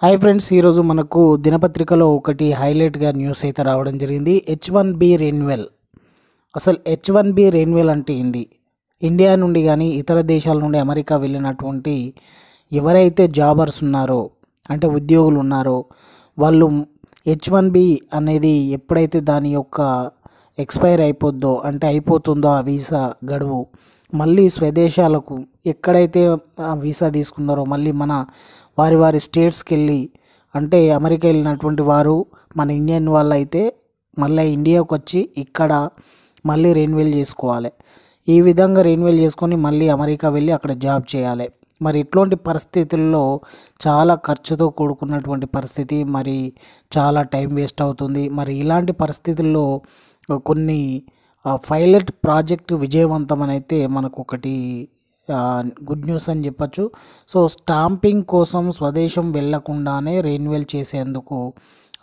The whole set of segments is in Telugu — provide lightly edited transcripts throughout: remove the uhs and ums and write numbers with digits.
హాయ్ ఫ్రెండ్స్, ఈరోజు మనకు దినపత్రికలో ఒకటి హైలైట్గా న్యూస్ అయితే రావడం జరిగింది. H1B renewal. అసలు H1B రెన్యువల్ అంటే ఏంది? ఇండియా నుండి కానీ ఇతర దేశాల నుండి అమెరికా వెళ్ళినటువంటి ఎవరైతే జాబర్స్ ఉన్నారో, అంటే ఉద్యోగులు ఉన్నారో, వాళ్ళు H1B అనేది ఎప్పుడైతే దాని యొక్క ఎక్స్పైర్ అయిపోద్దో, అంటే అయిపోతుందో ఆ వీసా గడువు, మళ్ళీ స్వదేశాలకు ఎక్కడైతే ఆ వీసా తీసుకున్నారో మళ్ళీ మన వారి స్టేట్స్కి వెళ్ళి, అంటే అమెరికా వెళ్ళినటువంటి వారు మన ఇండియన్ వాళ్ళు అయితే మళ్ళీ ఇండియాకు వచ్చి ఇక్కడ మళ్ళీ రెన్యువల్ చేసుకోవాలి. ఈ విధంగా రెన్యువల్ చేసుకొని మళ్ళీ అమెరికా వెళ్ళి అక్కడ జాబ్ చేయాలి. మరి ఇట్లాంటి పరిస్థితుల్లో చాలా ఖర్చుతో కూడుకున్నటువంటి పరిస్థితి, మరి చాలా టైం వేస్ట్ అవుతుంది. మరి ఇలాంటి పరిస్థితుల్లో కొన్ని పైలట్ ప్రాజెక్టు విజయవంతం అని అయితే మనకు ఒకటి గుడ్ న్యూస్ అని చెప్పచ్చు. సో స్టాంపింగ్ కోసం స్వదేశం వెళ్లకుండానే రెన్యువల్ చేసేందుకు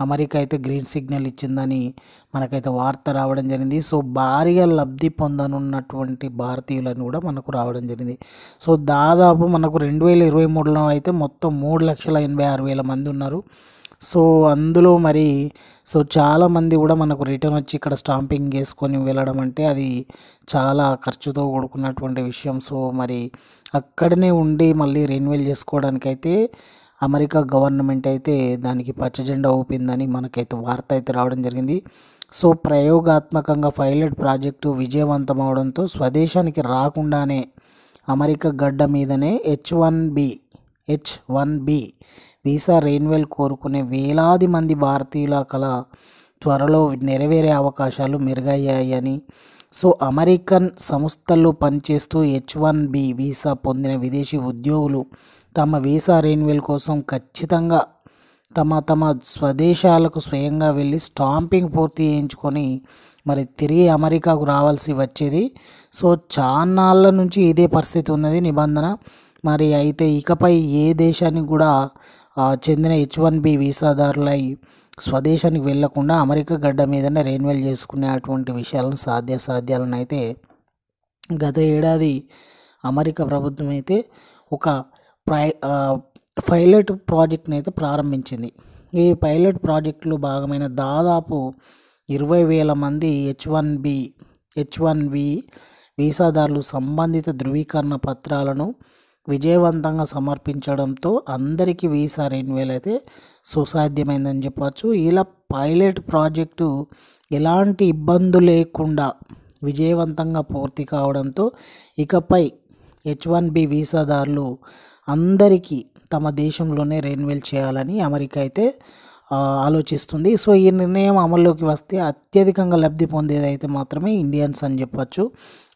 అమెరికా అయితే గ్రీన్ సిగ్నల్ ఇచ్చిందని మనకైతే వార్త రావడం జరిగింది. సో భారీగా లబ్ధి పొందనున్నటువంటి భారతీయులను కూడా మనకు రావడం జరిగింది. సో దాదాపు మనకు 2023లో అయితే మొత్తం 3,86,000 మంది ఉన్నారు. సో అందులో మరి చాలామంది కూడా మనకు రిటర్న్ వచ్చి ఇక్కడ స్టాంపింగ్ చేసుకొని వెళ్ళడం అంటే అది చాలా ఖర్చుతో కూడుకున్నటువంటి విషయం. సో మరి అక్కడనే ఉండి మళ్ళీ రెన్యువల్ చేసుకోవడానికైతే అమెరికా గవర్నమెంట్ అయితే దానికి పచ్చజెండా ఊపిందని మనకైతే వార్త అయితే రావడం జరిగింది. సో ప్రయోగాత్మకంగా పైలట్ ప్రాజెక్టు విజయవంతం అవడంతో స్వదేశానికి రాకుండానే అమెరికా గడ్డ మీదనే H1B వీసా రెన్యువల్ కోరుకునే వేలాది మంది భారతీయుల కల త్వరలో నెరవేరే అవకాశాలు మెరుగయ్యాయని, సో అమెరికన్ సంస్థల్లో పనిచేస్తూ H1B వీసా పొందిన విదేశీ ఉద్యోగులు తమ వీసా రెన్యువల్ కోసం ఖచ్చితంగా తమ స్వదేశాలకు స్వయంగా వెళ్ళి స్టాంపింగ్ పూర్తి చేయించుకొని మరి తిరిగి అమెరికాకు రావాల్సి వచ్చేది. సో చాన్నాళ్ళ నుంచి ఇదే పరిస్థితి ఉన్నది నిబంధన. మరి అయితే ఇకపై ఏ దేశానికి కూడా చెందిన H1B వీసాదారులై స్వదేశానికి వెళ్లకుండా అమెరికా గడ్డ మీదనే రెన్యువల్ చేసుకునే అటువంటి విషయాలను సాధ్యాలను అయితే గత ఏడాది అమెరికా ప్రభుత్వం అయితే ఒక పైలట్ ప్రాజెక్ట్ని అయితే ప్రారంభించింది. ఈ పైలట్ ప్రాజెక్టులో భాగమైన దాదాపు 20,000 మంది H1B వీసాదారులు సంబంధిత ధృవీకరణ పత్రాలను విజయవంతంగా సమర్పించడంతో అందరికీ వీసా రెన్యువల్ అయితే సుసాధ్యమైందని చెప్పవచ్చు. ఇలా పైలట్ ప్రాజెక్టు ఎలాంటి ఇబ్బందులు లేకుండా విజయవంతంగా పూర్తి కావడంతో ఇకపై H1B వీసాదారులు అందరికీ తమ దేశంలోనే రెన్యువల్ చేయాలని అమెరికా అయితే ఆలోచిస్తుంది. సో ఈ నిర్ణయం అమల్లోకి వస్తే అత్యధికంగా లబ్ధి పొందేది అయితే మాత్రమే ఇండియన్స్ అని చెప్పచ్చు.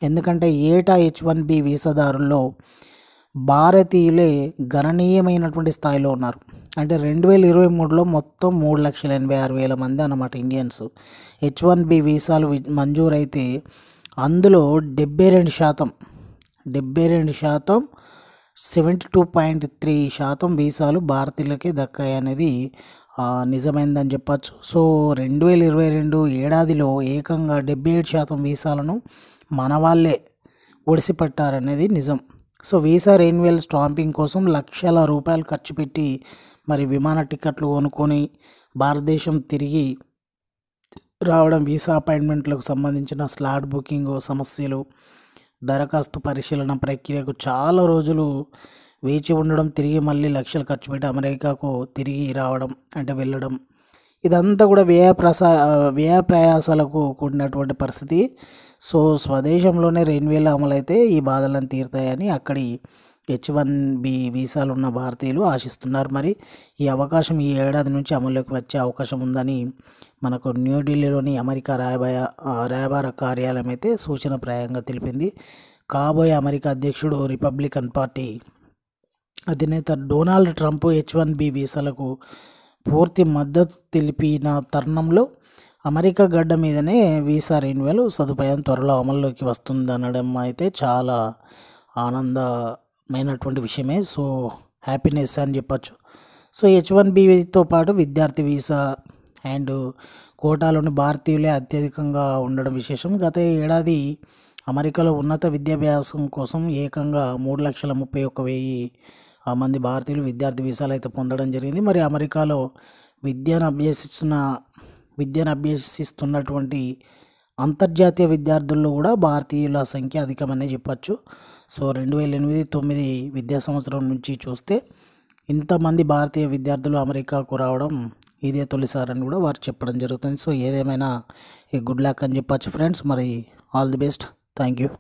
ఎందుకంటే ఏటా H1B వీసాదారుల్లో భారతీయులే గణనీయమైనటువంటి స్థాయిలో ఉన్నారు. అంటే 2023లో మొత్తం 3,86,000 మంది అన్నమాట ఇండియన్స్ H1B వీసాలు మంజూరైతే అందులో 72% 72.3% వీసాలు భారతీయులకే దక్కాయి అనేది నిజమైందని చెప్పచ్చు. సో 2022 ఏడాదిలో ఏకంగా 77% వీసాలను మన వాళ్ళే ఒడిసిపట్టారనేది నిజం. సో వీసా రెన్యువల్ స్టాంపింగ్ కోసం లక్షల రూపాయలు ఖర్చు పెట్టి మరి విమాన టికెట్లు కొనుక్కొని భారతదేశం తిరిగి రావడం, వీసా అపాయింట్మెంట్లకు సంబంధించిన స్లాట్ బుకింగ్ సమస్యలు, దరఖాస్తు పరిశీలన ప్రక్రియకు చాలా రోజులు వేచి ఉండడం, తిరిగి మళ్ళీ లక్షలు ఖర్చు పెట్టి అమెరికాకు తిరిగి రావడం అంటే వెళ్ళడం, ఇదంతా కూడా వ్యయ ప్రయాసాలకు కూడినటువంటి పరిస్థితి. సో స్వదేశంలోనే రెన్యువల్ అమలైతే ఈ బాధలను తీరుతాయని అక్కడి H1B వీసాలు ఉన్న భారతీయులు ఆశిస్తున్నారు. మరి ఈ అవకాశం ఈ ఏడాది నుంచి అమల్లోకి వచ్చే అవకాశం ఉందని మనకు న్యూఢిల్లీలోని అమెరికా రాయబార కార్యాలయం అయితే సూచనప్రాయంగా తెలిపింది. కాబోయే అమెరికా అధ్యక్షుడు రిపబ్లికన్ పార్టీ అధినేత డొనాల్డ్ ట్రంప్ H1B వీసాలకు పూర్తి మద్దతు తెలిపిన తరుణంలో అమెరికా గడ్డ మీదనే వీసా రెన్యువల్ సదుపాయం త్వరలో అమల్లోకి వస్తుందనడం అయితే చాలా ఆనందమైనటువంటి విషయమే. సో హ్యాపీనెస్ అని చెప్పచ్చు. సో H1Bతో పాటు విద్యార్థి వీసా అండ్ కోటాలోని భారతీయులే అత్యధికంగా ఉండడం విశేషం. గత ఏడాది అమెరికాలో ఉన్నత విద్యాభ్యాసం కోసం ఏకంగా 3,31,000 మంది భారతీయులు విద్యార్థి వీసాలు అయితే పొందడం జరిగింది. మరి అమెరికాలో విద్యను అభ్యసిస్తున్నటువంటి అంతర్జాతీయ విద్యార్థుల్లో కూడా భారతీయుల సంఖ్య అధికమనే చెప్పచ్చు. సో 2008-9 విద్యా సంవత్సరం నుంచి చూస్తే ఇంతమంది భారతీయ విద్యార్థులు అమెరికాకు రావడం ఇదే తొలిసారి అని కూడా వారు చెప్పడం జరుగుతుంది. సో ఏదేమైనా గుడ్ లక్ అని చెప్పచ్చు ఫ్రెండ్స్. మరి all the best. Thank you.